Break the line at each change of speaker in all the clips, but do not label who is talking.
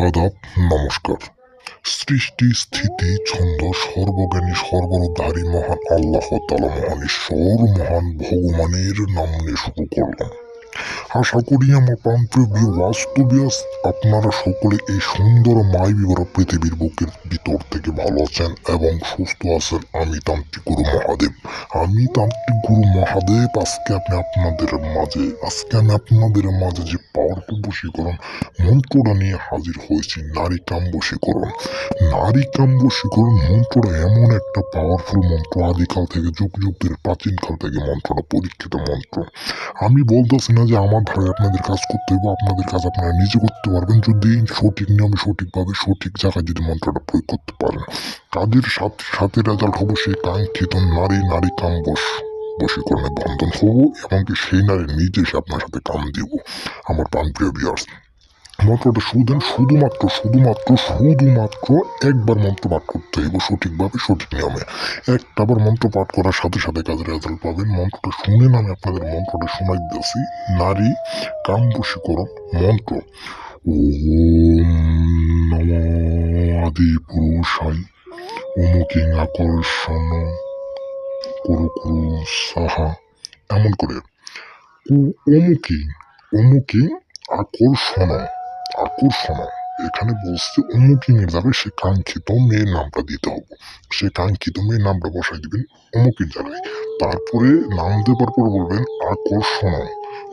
আদাব, নমস্কার। সৃষ্টি, স্থিতি, ছন্দ, সর্বজ্ঞানী, সর্বরূপধারী মহান আল্লাহ তাআলা, মহান ঈশ্বর, মহান ভগবানের নাম নিয়ে শুরু করলাম। আশা করি আমার প্রান্তীয় বাস্তবে আপনারা সকলে এই সুন্দর মায়াবী পৃথিবীর বুকের ভিতর থেকে ভালো আছেন এবং সুস্থ আছেন। আমি তান্ত্রিক গুরু মহাদেব। আজকে আমি আপনাদের মাঝে যে পাওয়ারফুল বশীকরণ মন্ত্রটা নিয়ে হাজির হয়েছি, নারী কাম বশীকরণ। নারী কাম বশীকরণ মন্ত্রটা এমন একটা পাওয়ারফুল মন্ত্র, আদিকাল থেকে যুগ যুগ ধরে প্রাচীনকাল থেকে মন্ত্রটা পরীক্ষিত মন্ত্র। আমি বলতেছি না যে আমার ধারে আপনাদের কাজ করতে হবে, আপনাদের কাজ আপনারা নিজে করতে পারবেন যদি সঠিক নিয়মে, সঠিকভাবে, সঠিক জায়গায় যদি মন্ত্রটা প্রয়োগ করতে পারেন। কাজের সাথে সাথে রেজাল্ট হবো সেই কাঙ্ক্ষিত নারী কাম বশীকরণে বন্ধন হবো, এমনকি সেই নারী নিজে এসে আপনার সাথে কাম দিব। আমার প্রাণপ্রিয় ভিউয়ার্স, মন্ত্রটা শুধুমাত্র একবার মন্ত্র পাঠ করতে হইব, সঠিকভাবে, সঠিক নিয়মে। একটাবার মন্ত্র পাঠ করার সাথে সাথে কাজের রেজাল্ট পাবেন। মন্ত্রটা শুনেন, আমি আপনাদের মন্ত্রটা শোনাই দিয়েছি। নারী কাম বশীকরণ মন্ত্র। ওম নমো আদি পুরুষায় অমুকিং আকর্ষণ কুরু কুরু সাহা। এমন করে অমুকিং আকর্ষণ। এখানে বলছে অমুকিং এর জায়গায় সে কাঙ্ক্ষিত মেয়ের নামটা দিতে হবে। সে কাঙ্ক্ষিত মেয়ের নামটা বসাই দিবেন অমুকের জায়গায়। তারপরে নাম দেবার পর বলবেন আকর্ষণ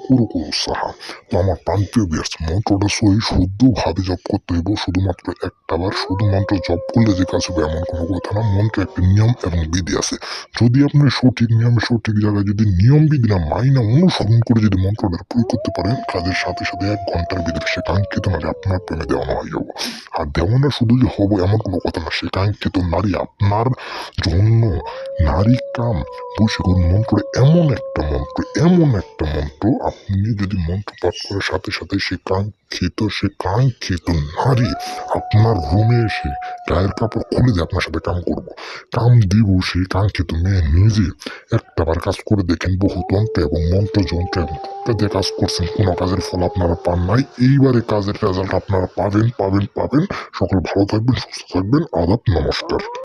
কুরু কুরু সাহা। তো আমার প্রান্তীয় ভিউয়ার্স, মন্ত্রটা শুদ্ধভাবে জপ করতে হইব। শুধুমাত্র একটাবার শুধুমাত্র জপ করলে যে কাজ হবে এমন কোনো কথা না। মন্ত্র একটা নিয়ম এবং বিধি আছে। যদি আপনি সঠিক নিয়মে, সঠিক জায়গায় যদি নিয়ম বিধিরা মাইনা অনুসরণ করে যদি মন্ত্রটা প্রয়োগ করতে পারেন, কাজের সাথে সাথে 1 ঘন্টার ভিতরে সে কাঙ্ক্ষিত নারী আপনার প্রেমে দেওয়ানো হয়ে যাবো। আর দেওয়ানো শুধু যে হবো এমন কোনো কথা না, সে কাঙ্ক্ষিত নারী আপনার জন্য। নারী কাম বশীকরণ মন্ত্রটা এমন একটা মন্ত্র, আপনি যদি মন্ত্র পাঠ করার সাথে সাথে সে কাঙ্ক্ষিত নারী আপনার রুমে এসে গায়ের কাপড় খুলে দিয়ে আপনার সাথে কাম করবো, কাম দিব। সেই কাঙ্ক্ষিত মেয়ে নিজে একটাবার কাজ করে দেখেন, বহু তন্ত্র এবং মন্ত্রযন্ত্র এবং টুকটা দিয়ে কাজ করছেন, কোনো কাজের ফল আপনারা পান নাই। এইবারে কাজের রেজাল্ট আপনারা পাবেন। সকলে ভালো থাকবেন, সুস্থ থাকবেন। আদাব, নমস্কার।